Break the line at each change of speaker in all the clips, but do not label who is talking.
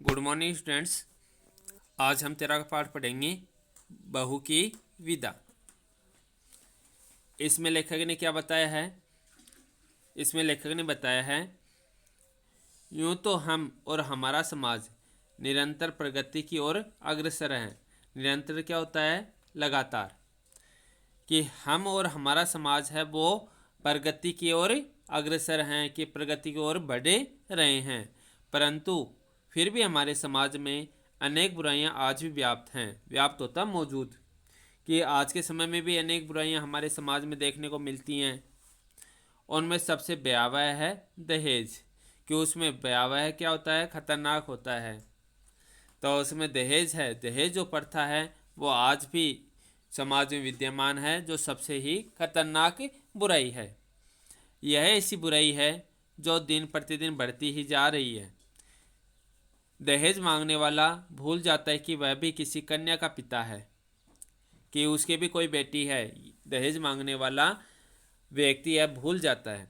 Good morning students. आज हम तेरा का पाठ पढ़ेंगे बहू की विदा। इसमें लेखक ने क्या बताया है? इसमें लेखक ने बताया है, यूँ तो हम और हमारा समाज निरंतर प्रगति की ओर अग्रसर हैं। निरंतर क्या होता है? लगातार। कि हम और हमारा समाज है वो प्रगति की ओर अग्रसर हैं, कि प्रगति की ओर बढ़े रहे हैं, परंतु फिर भी हमारे समाज में अनेक बुराइयां आज भी व्याप्त होता मौजूद। कि आज के समय में भी अनेक बुराइयां हमारे समाज में देखने को मिलती हैं। उनमें सबसे भयावह है दहेज। कि उसमें भयावह क्या होता है? खतरनाक होता है। तो उसमें दहेज है। दहेज जो प्रथा है वो आज भी समाज में विद्यमान है, जो सबसे ही खतरनाक बुराई है। यह ऐसी बुराई है जो दिन प्रतिदिन बढ़ती ही जा रही है। दहेज मांगने वाला भूल जाता है कि वह भी किसी कन्या का पिता है, कि उसके भी कोई बेटी है। दहेज मांगने वाला व्यक्ति यह भूल जाता है,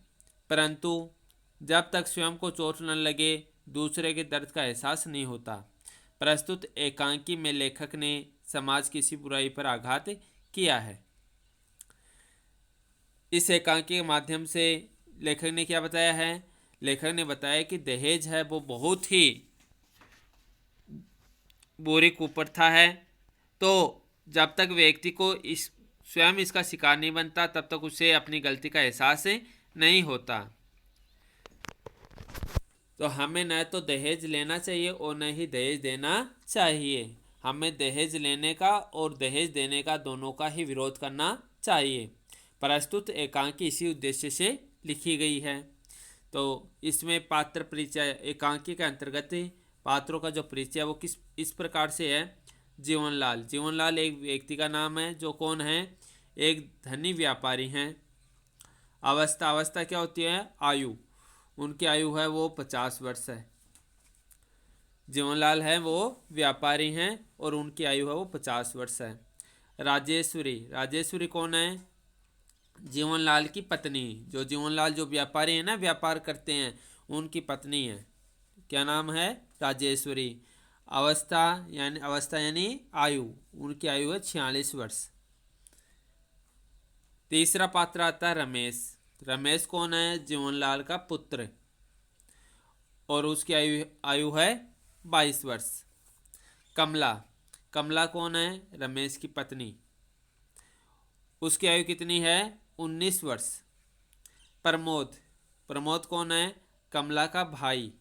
परंतु जब तक स्वयं को चोट न लगे दूसरे के दर्द का एहसास नहीं होता। प्रस्तुत एकांकी में लेखक ने समाज की इसी बुराई पर आघात किया है। इस एकांकी के माध्यम से लेखक ने क्या बताया है? लेखक ने बताया कि दहेज है वो बहुत ही बुरी कुप्रथा है। तो जब तक व्यक्ति को स्वयं इसका शिकार नहीं बनता तब तक उसे अपनी गलती का एहसास नहीं होता। तो हमें न तो दहेज लेना चाहिए और न ही दहेज देना चाहिए। हमें दहेज लेने का और दहेज देने का दोनों का ही विरोध करना चाहिए। प्रस्तुत एकांकी इसी उद्देश्य से लिखी गई है। तो इसमें पात्र परिचय एकांकी के अंतर्गत पात्रों का जो परिचय है वो इस प्रकार से है। जीवनलाल। जीवनलाल एक व्यक्ति का नाम है जो कौन है? एक धनी व्यापारी हैं। अवस्था। अवस्था क्या होती है? आयु। उनकी आयु है वो 50 वर्ष है। जीवनलाल है वो व्यापारी हैं और उनकी आयु है वो 50 वर्ष है। राजेश्वरी। राजेश्वरी कौन है? जीवनलाल की पत्नी। जो जीवनलाल जो व्यापारी है ना, व्यापार करते हैं, उनकी पत्नी है। क्या नाम है? राजेश्वरी। अवस्था यानी आयु। उनकी आयु है 46 वर्ष। तीसरा पात्र आता है रमेश। रमेश कौन है? जीवनलाल का पुत्र और उसकी आयु है 22 वर्ष। कमला। कमला कौन है? रमेश की पत्नी। उसकी आयु कितनी है? 19 वर्ष। प्रमोद। प्रमोद कौन है? कमला का भाई।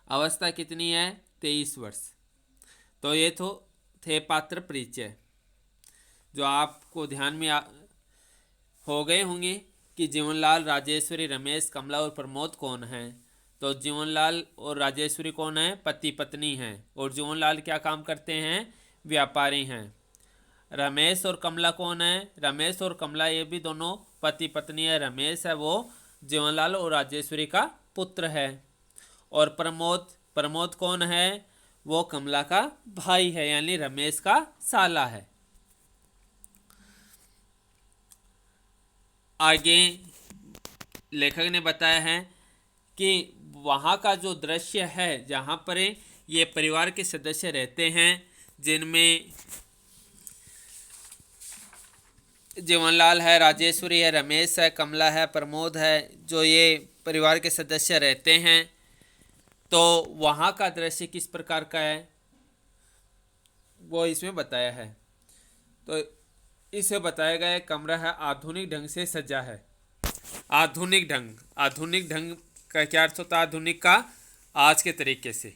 अवस्था कितनी है? 23 वर्ष। तो ये तो थे पात्र परिचय जो आपको ध्यान में हो गए होंगे कि जीवनलाल, राजेश्वरी, रमेश, कमला और प्रमोद कौन हैं। तो जीवनलाल और राजेश्वरी कौन है? पति पत्नी हैं। और जीवनलाल क्या काम करते हैं? व्यापारी हैं। रमेश और कमला कौन है? रमेश और कमला ये भी दोनों पति पत्नी है। रमेश है वो जीवनलाल और राजेश्वरी का पुत्र है। और प्रमोद। प्रमोद कौन है? वो कमला का भाई है, यानी रमेश का साला है। आगे लेखक ने बताया है कि वहाँ का जो दृश्य है जहाँ पर ये परिवार के सदस्य रहते हैं, जिनमें जीवनलाल है, राजेश्वरी है, रमेश है, कमला है, प्रमोद है, जो ये परिवार के सदस्य रहते हैं, तो वहाँ का दृश्य किस प्रकार का है वो इसमें बताया है। तो इसे बताया गया है कमरा है आधुनिक ढंग से सजा है। आधुनिक ढंग। आधुनिक ढंग का क्या अर्थ होता है? आधुनिक का आज के तरीके से।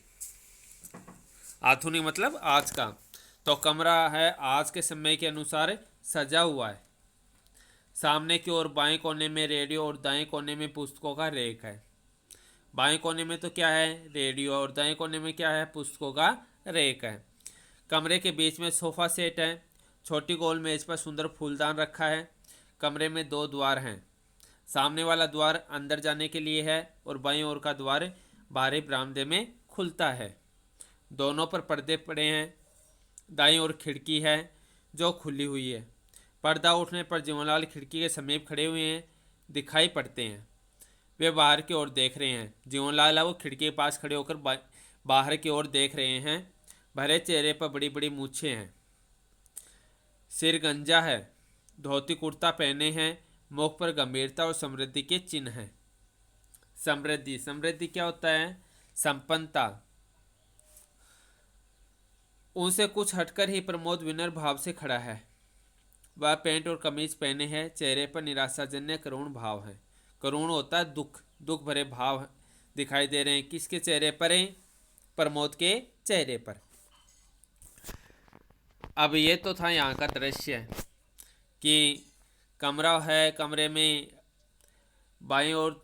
आधुनिक मतलब आज का। तो कमरा है आज के समय के अनुसार सजा हुआ है। सामने की ओर बाएं कोने में रेडियो और दाएं कोने में पुस्तकों का रैक है। बाएं कोने में तो क्या है? रेडियो। और दाएं कोने में क्या है? पुस्तकों का रैक है। कमरे के बीच में सोफा सेट है। छोटी गोल मेज पर सुंदर फूलदान रखा है। कमरे में 2 द्वार हैं। सामने वाला द्वार अंदर जाने के लिए है और बाईं ओर का द्वार बाहरी बरामदे में खुलता है। दोनों पर पर्दे पड़े हैं। दाईं ओर खिड़की है जो खुली हुई है। पर्दा उठने पर जीवनलाल खिड़की के समीप खड़े हुए हैं दिखाई पड़ते हैं। वे बाहर की ओर देख रहे हैं। जीवनलाल वो खिड़की के पास खड़े होकर बाहर की ओर देख रहे हैं। भरे चेहरे पर बड़ी बड़ी मूछें हैं, सिर गंजा है, धोती कुर्ता पहने हैं, मुख पर गंभीरता और समृद्धि के चिन्ह हैं। समृद्धि, समृद्धि क्या होता है? संपन्नता। उनसे कुछ हटकर ही प्रमोद विनम्र भाव से खड़ा है। वह पैंट और कमीज पहने हैं, चेहरे पर निराशाजन्य करुण भाव है। करुण होता है दुख, दुख भरे भाव दिखाई दे रहे हैं। किसके चेहरे पर है? प्रमोद के चेहरे पर। अब ये तो था यहाँ का दृश्य कि कमरा है, कमरे में बाईं ओर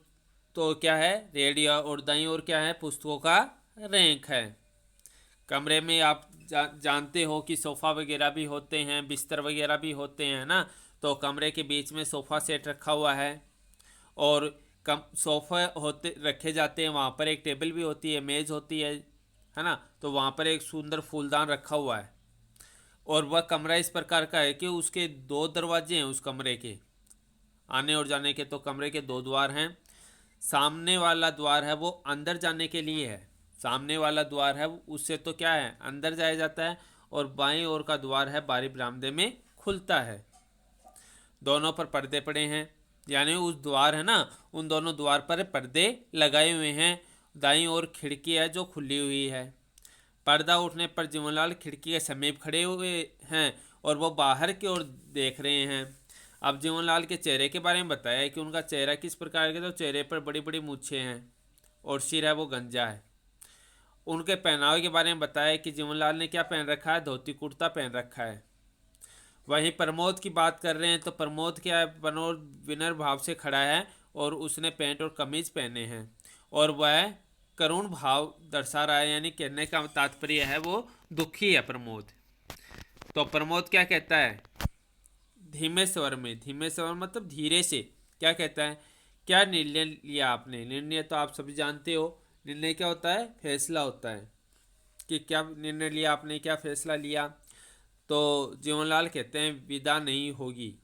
तो क्या है? रेडियो, और दाईं ओर क्या है? पुस्तकों का रैंक है। कमरे में आप जानते हो कि सोफ़ा वगैरह भी होते हैं, बिस्तर वगैरह भी होते हैं ना। तो कमरे के बीच में सोफ़ा सेट रखा हुआ है और कम सोफ़ा होते रखे जाते हैं। वहाँ पर एक टेबल भी होती है, मेज़ होती है ना। तो वहाँ पर एक सुंदर फूलदान रखा हुआ है और वह कमरा इस प्रकार का है कि उसके 2 दरवाजे हैं उस कमरे के, आने और जाने के। तो कमरे के 2 द्वार हैं। सामने वाला द्वार है वो अंदर जाने के लिए है, सामने वाला द्वार है उससे तो क्या है? अंदर जाया जाता है। और बाईं ओर का द्वार है बारी बरामदे में खुलता है। दोनों पर पर्दे पड़े हैं, यानी उस द्वार है ना, उन दोनों द्वार पर पर्दे लगाए हुए हैं। दाईं ओर खिड़की है जो खुली हुई है। पर्दा उठने पर जीवनलाल खिड़की के समीप खड़े हुए हैं और वो बाहर की ओर देख रहे हैं। अब जीवनलाल के चेहरे के बारे में बताया कि उनका चेहरा किस प्रकार का। तो चेहरे पर बड़ी बड़ी मूछें हैं और सिर है वो गंजा है। उनके पहनावे के बारे में बताया कि जीवनलाल ने क्या पहन रखा है? धोती कुर्ता पहन रखा है। वहीं प्रमोद की बात कर रहे हैं तो प्रमोद क्या है? प्रमोद विनम्र भाव से खड़ा है और उसने पैंट और कमीज पहने हैं और वह करुण भाव दर्शा रहा है, यानी कहने का तात्पर्य है वो दुखी है प्रमोद। तो प्रमोद क्या कहता है? धीमे स्वर में, धीमे स्वर मतलब धीरे से क्या कहता है? क्या निर्णय लिया आपने? निर्णय तो आप सभी जानते हो, निर्णय क्या होता है? फैसला होता है कि क्या निर्णय लिया आपने, क्या फैसला लिया। तो जीवनलाल कहते हैं विदा नहीं होगी,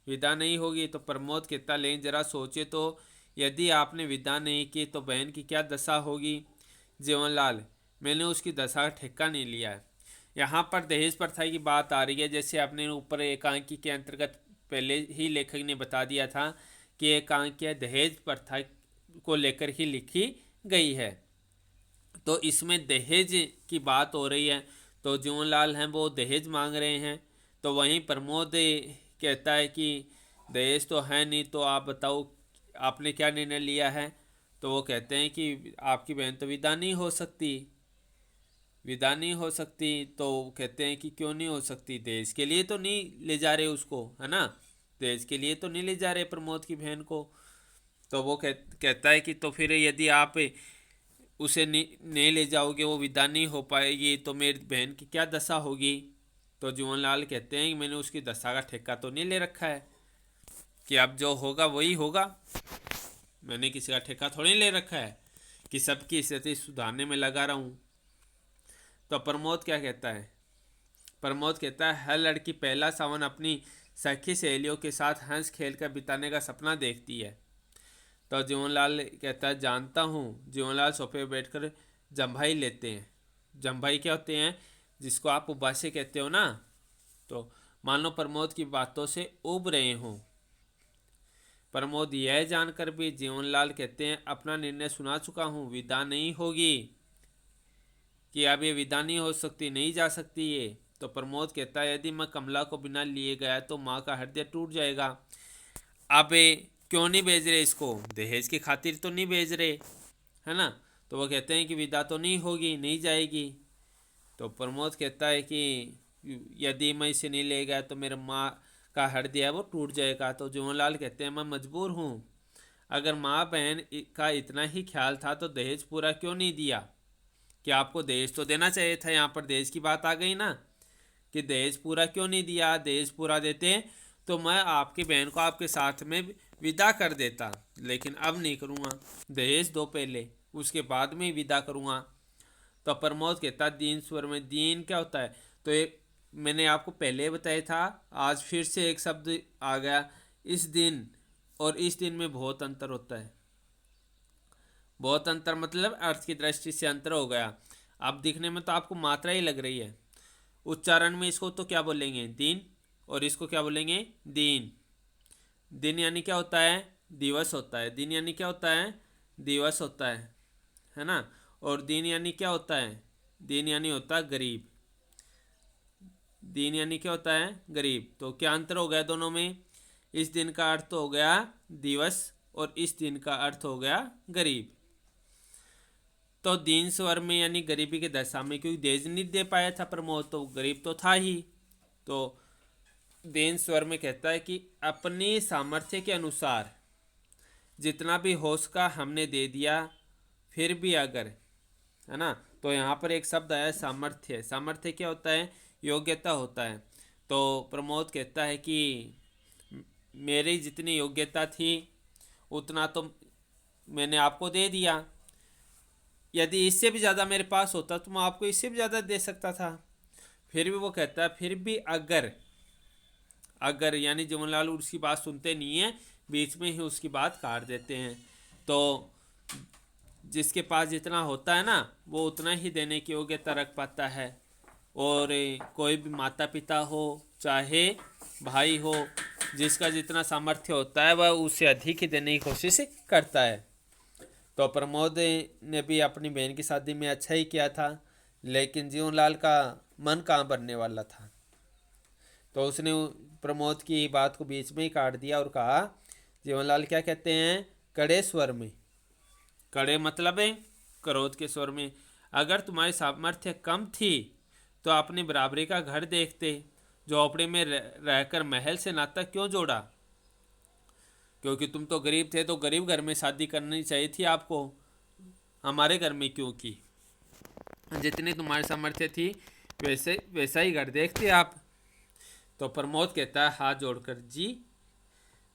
विदा नहीं होगी। तो प्रमोद कहता लेकिन जरा सोचे तो, यदि आपने विदा नहीं की तो बहन की क्या दशा होगी? जीवनलाल, मैंने उसकी दशा का ठेका नहीं लिया है। यहाँ पर दहेज प्रथा की बात आ रही है। जैसे आपने ऊपर एकांकी के अंतर्गत पहले ही लेखक ने बता दिया था कि एकांकी दहेज प्रथा को लेकर ही लिखी गई है। तो इसमें दहेज की बात हो रही है। तो जीवनलाल हैं वो दहेज मांग रहे हैं। तो वहीं प्रमोद कहता है कि दहेज तो है नहीं, तो आप बताओ आपने क्या निर्णय लिया है। तो वो कहते हैं कि आपकी बहन तो विदा नहीं हो सकती, विदा नहीं हो सकती। तो कहते हैं कि क्यों नहीं हो सकती? दहेज के लिए तो नहीं ले जा रहे उसको, है ना। दहेज के लिए तो नहीं ले जा रहे प्रमोद की बहन को। तो वो कहता है कि तो फिर यदि आप उसे नहीं ले जाओगे, वो विदा नहीं हो पाएगी, तो मेरी बहन की क्या दशा होगी? तो जीवनलाल कहते हैं कि मैंने उसकी दशा का ठेका तो नहीं ले रखा है कि अब जो होगा वही होगा। मैंने किसी का ठेका थोड़ी ले रखा है कि सबकी स्थिति सुधारने में लगा रहा हूँ। तो प्रमोद क्या कहता है? प्रमोद कहता है हर लड़की पहला सावन अपनी सखी सहेलियों के साथ हंस खेल कर बिताने का सपना देखती है। तो जीवनलाल कहता है जानता हूँ। जीवनलाल सोफे पर बैठकर जम्भाई लेते हैं। जम्भाई क्या होते हैं? जिसको आप उबासे कहते हो ना। तो मानो प्रमोद की बातों से उब रहे हों। प्रमोद यह जानकर भी, जीवनलाल कहते हैं अपना निर्णय सुना चुका हूँ, विदा नहीं होगी, कि अब ये विदा नहीं हो सकती, नहीं जा सकती ये। तो प्रमोद कहता है यदि मैं कमला को बिना लिए गया तो माँ का हृदय टूट जाएगा। अब क्यों नहीं भेज रहे इसको? दहेज की खातिर तो नहीं भेज रहे, है ना। तो वो कहते हैं कि विदा तो नहीं होगी, नहीं जाएगी। तो प्रमोद कहता है कि यदि मैं इसे नहीं ले गया तो मेरे माँ का हृदय है वो टूट जाएगा। तो जीवनलाल कहते हैं मैं मजबूर हूँ। अगर माँ बहन का इतना ही ख्याल था तो दहेज पूरा क्यों नहीं दिया? कि आपको दहेज तो देना चाहिए था। यहाँ पर दहेज की बात आ गई ना कि दहेज पूरा क्यों नहीं दिया? दहेज पूरा देते तो मैं आपकी बहन को आपके साथ में विदा कर देता, लेकिन अब नहीं करूँगा। दहेज दो पहले, उसके बाद में विदा करूँगा। तो प्रमोद कहता दीन स्वर में, दीन क्या होता है? तो ये मैंने आपको पहले बताया था, आज फिर से एक शब्द आ गया। इस दिन और इस दिन में बहुत अंतर होता है। बहुत अंतर मतलब अर्थ की दृष्टि से अंतर हो गया। अब दिखने में तो आपको मात्रा ही लग रही है। उच्चारण में इसको तो क्या बोलेंगे, दिन, और इसको क्या बोलेंगे, दिन। दिन यानी क्या होता है, दिवस होता है। दिन यानी क्या होता है, दिवस होता है ना। और दिन यानी क्या होता है, दिन यानी होता है गरीब। दिन यानी क्या होता है, गरीब। तो क्या अंतर हो गया दोनों में, इस दिन का अर्थ हो गया दिवस और इस दिन का अर्थ हो गया गरीब। तो दीन स्वर में यानी गरीबी के दशा में, क्योंकि देज नहीं दे पाया था प्रमोद, तो गरीब तो था ही। तो दीन स्वर में कहता है कि अपने सामर्थ्य के अनुसार जितना भी हो सका हमने दे दिया, फिर भी अगर, है ना। तो यहाँ पर एक शब्द आया सामर्थ्य। सामर्थ्य क्या होता है, योग्यता होता है। तो प्रमोद कहता है कि मेरी जितनी योग्यता थी उतना तो मैंने आपको दे दिया। यदि इससे भी ज़्यादा मेरे पास होता तो मैं आपको इससे भी ज़्यादा दे सकता था। फिर भी वो कहता है फिर भी अगर, अगर यानी जमनलाल उसकी बात सुनते नहीं है, बीच में ही उसकी बात काट देते हैं। तो जिसके पास जितना होता है ना वो उतना ही देने की योग्यता रख पाता है। और कोई भी माता पिता हो चाहे भाई हो, जिसका जितना सामर्थ्य होता है वह उससे अधिक ही देने की कोशिश करता है। तो प्रमोद ने भी अपनी बहन की शादी में अच्छा ही किया था, लेकिन जीवनलाल का मन कहाँ बनने वाला था। तो उसने प्रमोद की बात को बीच में ही काट दिया और कहा, जीवनलाल क्या कहते हैं, कड़े स्वर में, कड़े मतलब है क्रोध के स्वर में, अगर तुम्हारी सामर्थ्य कम थी तो अपनी बराबरी का घर देखते, झोपड़ी में रहकर महल से नाता क्यों जोड़ा। क्योंकि तुम तो गरीब थे तो गरीब घर में शादी करनी चाहिए थी आपको, हमारे घर में क्यों की। जितनी तुम्हारी सामर्थ्य थी वैसे वैसा ही घर देखते आप। तो प्रमोद कहता है हाथ जोड़कर जी।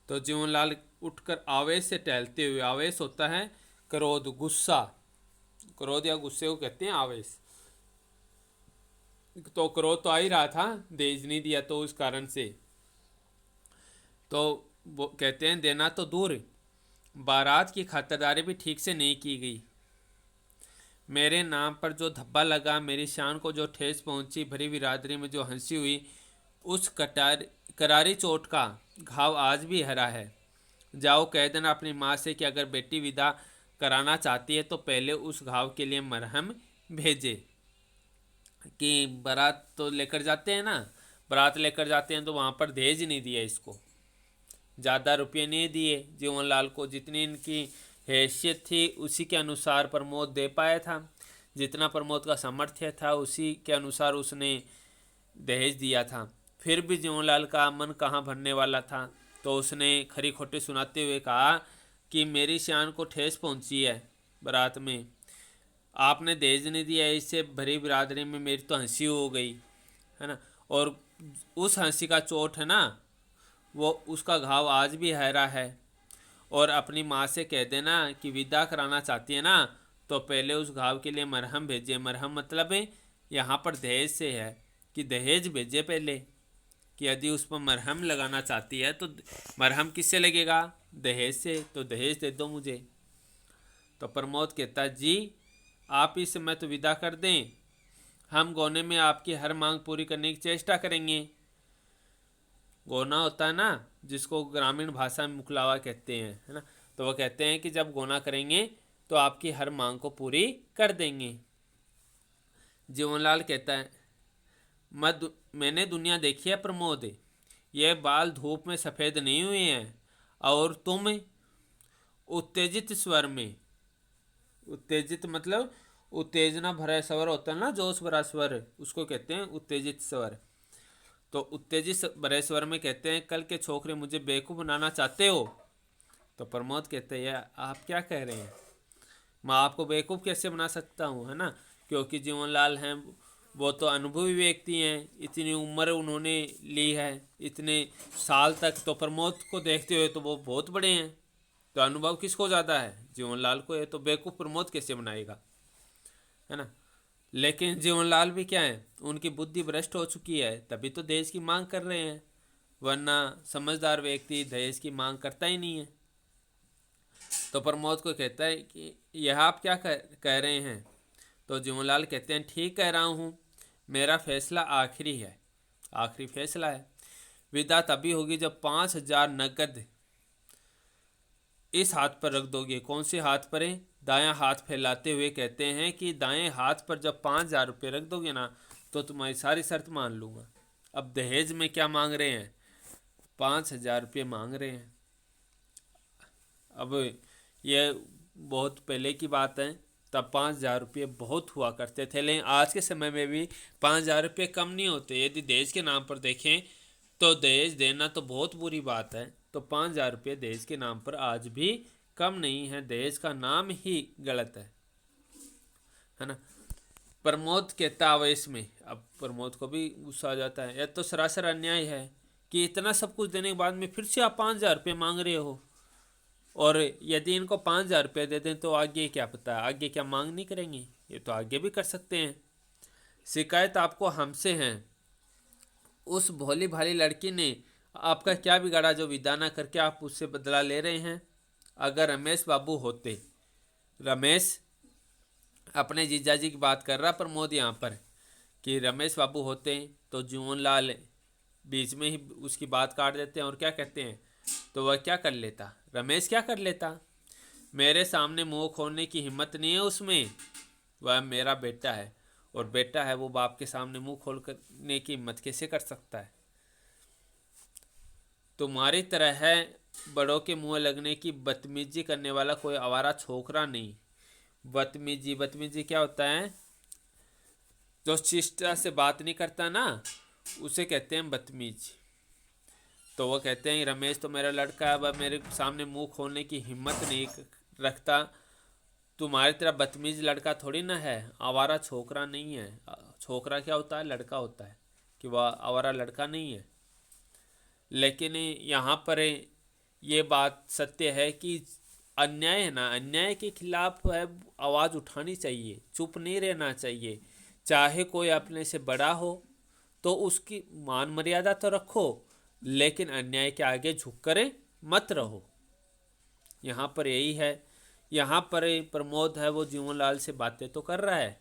तो जीवनलाल उठकर आवेश से टहलते हुए, आवेश होता है क्रोध, गुस्सा, क्रोध या गुस्से को कहते हैं आवेश। तो क्रोध तो आ ही रहा था, देज नहीं दिया तो उस कारण से। तो वो कहते हैं देना तो दूर, बारात की खातिरदारी भी ठीक से नहीं की गई। मेरे नाम पर जो धब्बा लगा, मेरी शान को जो ठेस पहुंची, भरी बिरादरी में जो हंसी हुई, उस करारी चोट का घाव आज भी हरा है। जाओ कह देना अपनी माँ से कि अगर बेटी विदा कराना चाहती है तो पहले उस घाव के लिए मरहम भेजे। कि बारात तो लेकर जाते हैं ना, बारात लेकर जाते हैं तो वहाँ पर दहेज नहीं दिया इसको, ज़्यादा रुपये नहीं दिए। जीवनलाल को जितनी इनकी हैसियत थी उसी के अनुसार प्रमोद दे पाया था, जितना प्रमोद का सामर्थ्य था उसी के अनुसार उसने दहेज दिया था। फिर भी जीवनलाल का मन कहाँ भरने वाला था। तो उसने खरी खोटी सुनाते हुए कहा कि मेरी शान को ठेस पहुंची है बारात में, आपने दहेज नहीं दिया, इससे भरी बिरादरी में मेरी तो हंसी हो गई, है ना। और उस हंसी का चोट है ना, वो उसका घाव आज भी हरा है। और अपनी माँ से कह देना कि विदा कराना चाहती है ना तो पहले उस घाव के लिए मरहम भेजे। मरहम मतलब है यहाँ पर दहेज से है, कि दहेज भेजे पहले, कि यदि उस पर मरहम लगाना चाहती है तो मरहम किससे लगेगा, दहेज से, तो दहेज दे दो मुझे। तो प्रमोद कहता जी आप इस समय तो विदा कर दें, हम गौने में आपकी हर मांग पूरी करने की चेष्टा करेंगे। गोना होता है ना जिसको ग्रामीण भाषा में मुकलावा कहते हैं, है ना। तो वो कहते हैं कि जब गोना करेंगे तो आपकी हर मांग को पूरी कर देंगे। जीवनलाल कहता है मैंने दुनिया देखी है प्रमोद, ये बाल धूप में सफ़ेद नहीं हुए हैं। और तुम, उत्तेजित स्वर में, उत्तेजित मतलब उत्तेजना भरा स्वर होता है ना, जोश भरा स्वर, उसको कहते हैं उत्तेजित स्वर। तो उत्तेजित भरे स्वर में कहते हैं कल के छोकरे मुझे बेवकूफ़ बनाना चाहते हो। तो प्रमोद कहते हैं आप क्या कह रहे हैं, मैं आपको बेवकूफ़ कैसे बना सकता हूँ, है ना। क्योंकि जीवनलाल हैं वो तो अनुभवी व्यक्ति हैं, इतनी उम्र उन्होंने ली है, इतने साल तक। तो प्रमोद को देखते हुए तो वो बहुत बड़े हैं, तो अनुभव किसको ज़्यादा है, जीवनलाल को है। तो बेवकूफ़ प्रमोद कैसे बनाएगा, है ना। लेकिन जीवनलाल भी क्या है, उनकी बुद्धि भ्रष्ट हो चुकी है, तभी तो दहेज की मांग कर रहे हैं, वरना समझदार व्यक्ति दहेज की मांग करता ही नहीं है। तो प्रमोद को कहता है कि यह आप क्या कह रहे हैं। तो जीवनलाल कहते हैं ठीक कह रहा हूँ, मेरा फैसला आखिरी है, आखिरी फैसला है। विदा तभी होगी जब 5,000 नकद इस हाथ पर रख दोगे। कौन से हाथ पर है? दायां हाथ फैलाते हुए कहते हैं कि दाएं हाथ पर जब 5,000 रुपये रख दोगे ना तो तुम्हारी सारी शर्त मान लूँगा। अब दहेज में क्या मांग रहे हैं? 5,000 रुपये मांग रहे हैं। अब ये बहुत पहले की बात है, तब 5,000 रुपये बहुत हुआ करते थे, लेकिन आज के समय में भी 5,000 रुपये कम नहीं होते। यदि दहेज के नाम पर देखें तो दहेज देना तो बहुत बुरी बात है, तो 5,000 रुपये दहेज के नाम पर आज भी कम नहीं है। दहेज का नाम ही गलत है ना। प्रमोद कहता आवेश में, अब प्रमोद को भी गुस्सा आ जाता है, यह तो सरासर अन्याय है कि इतना सब कुछ देने के बाद में फिर से आप 5,000 रुपये मांग रहे हो। और यदि इनको 5,000 रुपये दे दें तो आगे क्या पता, आगे क्या मांग नहीं करेंगे, ये तो आगे भी कर सकते हैं। शिकायत आपको हमसे है। उस भोली भाली लड़की ने आपका क्या बिगाड़ा जो विदा ना करके आप उससे बदला ले रहे हैं? अगर रमेश बाबू होते, रमेश अपने जीजाजी की बात कर रहा प्रमोद यहाँ पर, कि रमेश बाबू होते तो जीवनलाल बीच में ही उसकी बात काट देते हैं और क्या कहते हैं, तो वह क्या कर लेता, रमेश क्या कर लेता? मेरे सामने मुंह खोलने की हिम्मत नहीं है उसमें। वह मेरा बेटा है और बेटा है, वो बाप के सामने मुंह खोल करने की हिम्मत कैसे कर सकता है? तुम्हारी तरह है बड़ों के मुंह लगने की बदतमीजी करने वाला कोई आवारा छोकरा नहीं। बदतमीजी, बदतमीजी क्या होता है? जो शिष्टा से बात नहीं करता ना, उसे कहते हैं बदतमीज। तो वो कहते हैं रमेश तो मेरा लड़का है, वह मेरे सामने मुंह खोलने की हिम्मत नहीं रखता। तुम्हारी तरह बदतमीज लड़का थोड़ी ना है, आवारा छोकरा नहीं है। छोकरा क्या होता है? लड़का होता है, कि वह आवारा लड़का नहीं है। लेकिन यहाँ पर ये बात सत्य है कि अन्याय है ना, अन्याय के खिलाफ है आवाज़ उठानी चाहिए, चुप नहीं रहना चाहिए। चाहे कोई अपने से बड़ा हो तो उसकी मान मर्यादा तो रखो, लेकिन अन्याय के आगे झुक कर मत रहो। यहाँ पर यही है। यहाँ पर प्रमोद है वो जीवनलाल से बातें तो कर रहा है,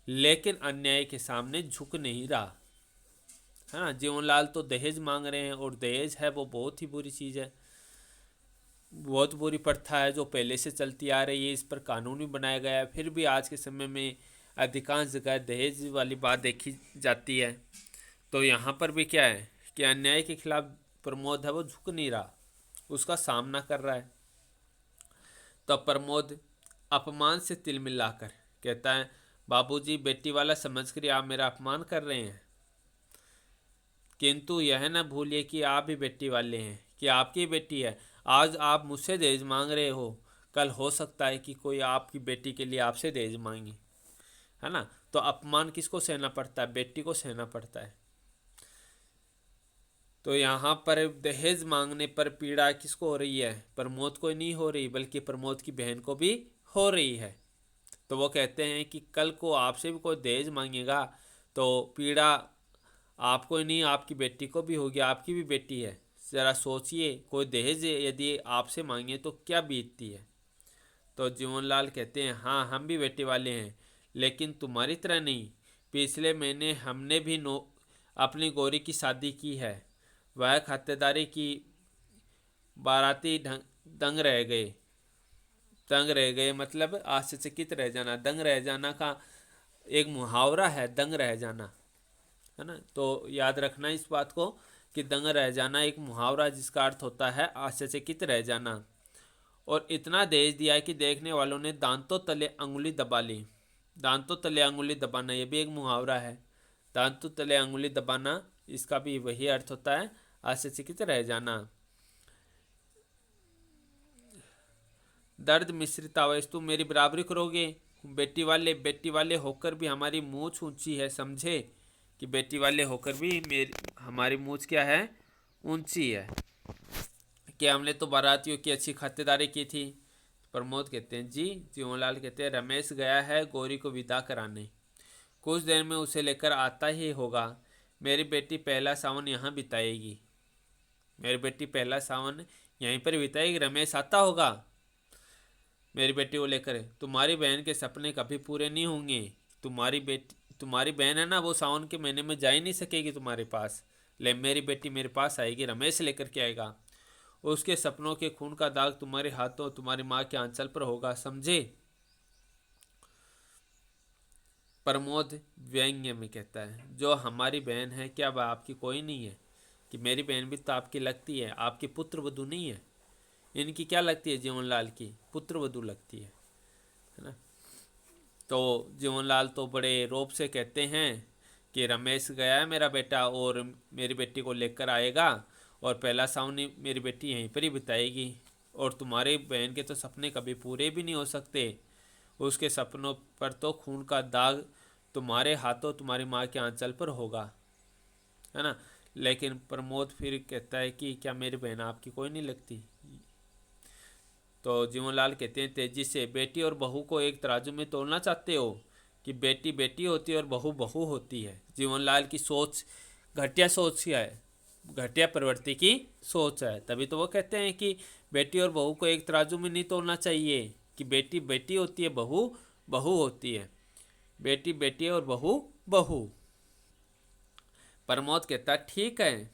लेकिन अन्याय के सामने झुक नहीं रहा है ना। जीवनलाल तो दहेज मांग रहे हैं और दहेज है वो बहुत ही बुरी चीज़ है, बहुत बुरी प्रथा है जो पहले से चलती आ रही है। इस पर कानून भी बनाया गया है, फिर भी आज के समय में अधिकांश जगह दहेज वाली बात देखी जाती है। तो यहाँ पर भी क्या है कि अन्याय के खिलाफ प्रमोद है वो झुक नहीं रहा, उसका सामना कर रहा है। तो प्रमोद अपमान से तिल मिलाकर कहता है, बाबूजी बेटी वाला समझकर आप मेरा अपमान कर रहे हैं, किंतु यह न भूलिए कि आप भी बेटी वाले हैं, कि आपकी बेटी है। आज आप मुझसे दहेज मांग रहे हो, कल हो सकता है कि कोई आपकी बेटी के लिए आपसे दहेज मांगे, है ना। तो अपमान किसको सहना पड़ता है? बेटी को सहना पड़ता है। तो यहाँ पर दहेज मांगने पर पीड़ा किसको हो रही है? प्रमोद को नहीं हो रही, बल्कि प्रमोद की बहन को भी हो रही है। तो वो कहते हैं कि कल को आपसे भी कोई दहेज मांगेगा तो पीड़ा आपको ही नहीं, आपकी बेटी को भी होगी, आपकी भी बेटी है। ज़रा सोचिए, कोई दहेज यदि आपसे मांगे तो क्या बीतती है। तो जीवनलाल कहते हैं, हाँ हम भी बेटे वाले हैं, लेकिन तुम्हारी तरह नहीं। पिछले महीने हमने भी अपनी गौरी की शादी की है। वह खातेदारी की बाराती दंग रह गए। दंग रह गए मतलब आश्चर्यचकित रह जाना। दंग रह जाना का एक मुहावरा है, दंग रह जाना, है ना। तो याद रखना इस बात को कि दंग रह जाना एक मुहावरा जिसका अर्थ होता है आश्चर्यचकित रह जाना। और इतना दहेज दिया कि देखने वालों ने दांतों तले अंगुली दबा ली। दांतों तले अंगुली दबाना ये भी एक मुहावरा है। दांतों तले अंगुली दबाना, इसका भी वही अर्थ होता है आश्चर्यचकित रह जाना। दर्द मिश्रित आवाज़, तुम मेरी बराबरी करोगे? बेटी वाले होकर भी हमारी मूंछ ऊंची है, समझे कि बेटी वाले होकर भी हमारी मूंछ क्या है? ऊंची है। कि हमने तो बारातियों की अच्छी खातिरदारी की थी। प्रमोद कहते हैं जी। जीवनलाल कहते हैं रमेश गया है गौरी को विदा कराने, कुछ देर में उसे लेकर आता ही होगा। मेरी बेटी पहला सावन यहाँ बिताएगी, मेरी बेटी पहला सावन यहीं पर बिताएगी, रमेश आता होगा। मेरी बेटी को लेकर, तुम्हारी बहन के सपने कभी पूरे नहीं होंगे। तुम्हारी बहन है ना, वो सावन के महीने में जा ही नहीं सकेगी तुम्हारे पास। मेरी बेटी मेरे पास आएगी, रमेश लेकर के आएगा। उसके सपनों के खून का दाग तुम्हारे हाथों, तुम्हारी माँ के आंचल पर होगा, समझे। प्रमोद व्यंग्य में कहता है, जो हमारी बहन है क्या वह आपकी कोई नहीं है? कि मेरी बहन भी तो आपकी लगती है, आपकी पुत्र वधू नहीं है। इनकी क्या लगती है? जीवनलाल की पुत्र वधू लगती है ना। तो जीवनलाल तो बड़े रोब से कहते हैं कि रमेश गया है मेरा बेटा और मेरी बेटी को लेकर आएगा, और पहला सावन मेरी बेटी यहीं पर ही बिताएगी, और तुम्हारी बहन के तो सपने कभी पूरे भी नहीं हो सकते। उसके सपनों पर तो खून का दाग तुम्हारे हाथों, तुम्हारी माँ के आंचल पर होगा, है ना। लेकिन प्रमोद फिर कहता है कि क्या मेरी बहन आपकी कोई नहीं लगती? तो जीवनलाल कहते हैं तेजी से, बेटी और बहू को एक तराजू में तोलना चाहते हो कि बेटी बेटी होती है और बहू बहू होती है? जीवनलाल की सोच घटिया सोच है, घटिया प्रवृत्ति की सोच है। तभी तो वो कहते हैं कि बेटी और बहू को एक तराजू में नहीं तोलना चाहिए, कि बेटी बेटी होती है, बहू बहू होती है। बेटी बेटी और बहू बहू। प्रमोद कहता ठीक है,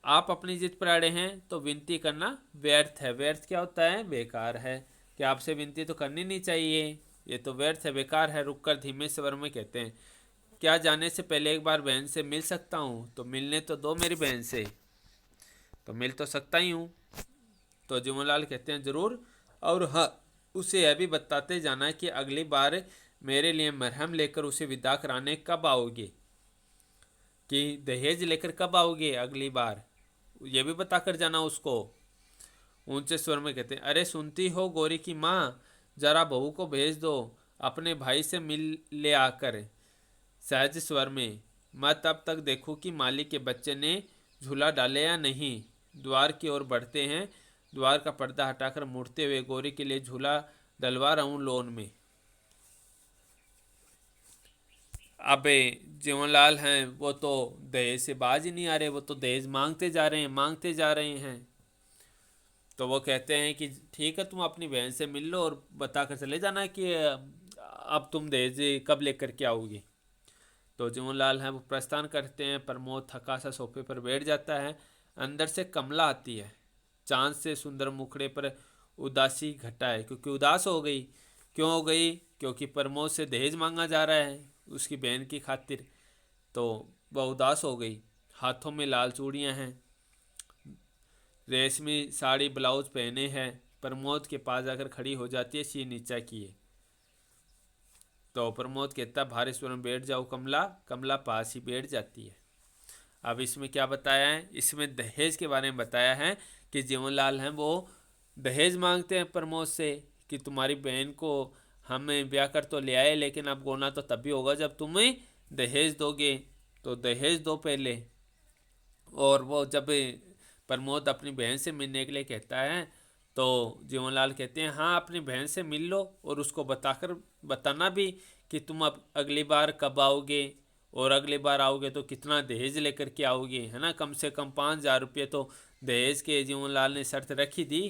आप अपनी जिद पर अड़े हैं तो विनती करना व्यर्थ है। व्यर्थ क्या होता है? बेकार है। कि आपसे विनती तो करनी नहीं चाहिए, ये तो व्यर्थ है, बेकार है। रुककर धीमे स्वर में कहते हैं, क्या जाने से पहले एक बार बहन से मिल सकता हूँ? तो मिलने तो दो मेरी बहन से। तो मिल तो सकता ही हूँ। तो जीवनलाल कहते हैं जरूर, और हाँ, उसे यह भी बताते जाना कि अगली बार मेरे लिए मरहम लेकर उसे विदा कराने कब आओगे, कि दहेज लेकर कब आओगे अगली बार, ये भी बताकर जाना उसको। ऊंचे स्वर में कहते हैं, अरे सुनती हो गौरी की माँ, जरा बहू को भेज दो अपने भाई से मिल ले आकर। सहज स्वर में, मैं तब तक देखूं कि मालिक के बच्चे ने झूला डाले या नहीं। द्वार की ओर बढ़ते हैं, द्वार का पर्दा हटाकर मुड़ते हुए, गौरी के लिए झूला डलवा रहा हूँ लोन में। अबे जीवनलाल हैं वो तो दहेज से बाज ही नहीं आ रहे, वो तो दहेज मांगते जा रहे हैं, मांगते जा रहे हैं। तो वो कहते हैं कि ठीक है, तुम अपनी बहन से मिल लो और बता कर चले जाना कि अब तुम दहेज कब लेकर के आओगी। तो जीवनलाल हैं वो प्रस्थान करते हैं। प्रमोद थका सा सोफे पर बैठ जाता है। अंदर से कमला आती है। चांद से सुंदर मुखड़े पर उदासी घटा है, क्योंकि उदास हो गई। क्यों हो गई? क्योंकि प्रमोद से दहेज मांगा जा रहा है उसकी बहन की खातिर। तो वह उदास हो गई। हाथों में लाल चूड़ियाँ हैं, रेशमी साड़ी ब्लाउज पहने हैं। प्रमोद के पास जाकर खड़ी हो जाती है, सिर नीचा किए। तो प्रमोद कहता भारी स्वर में, बैठ जाओ कमला। कमला पास ही बैठ जाती है। अब इसमें क्या बताया है? इसमें दहेज के बारे में बताया है कि जीवनलाल हैं वो दहेज मांगते हैं प्रमोद से कि तुम्हारी बहन को हम ब्याह कर तो ले आए, लेकिन अब गोना तो तभी होगा जब तुम्हें दहेज दोगे, तो दहेज दो पहले। और वो जब प्रमोद अपनी बहन से मिलने के लिए कहता है तो जीवनलाल कहते हैं हाँ, अपनी बहन से मिल लो और उसको बताना भी कि तुम अब अगली बार कब आओगे, और अगली बार आओगे तो कितना दहेज लेकर के आओगे, है ना। कम से कम 5,000 रुपये तो दहेज के जीवनलाल ने शर्त रखी थी।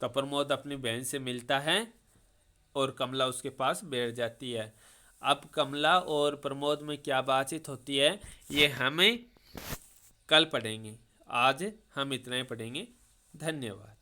तो प्रमोद अपनी बहन से मिलता है और कमला उसके पास बैठ जाती है। अब कमला और प्रमोद में क्या बातचीत होती है ये हमें कल पढ़ेंगे। आज हम इतना ही पढ़ेंगे। धन्यवाद।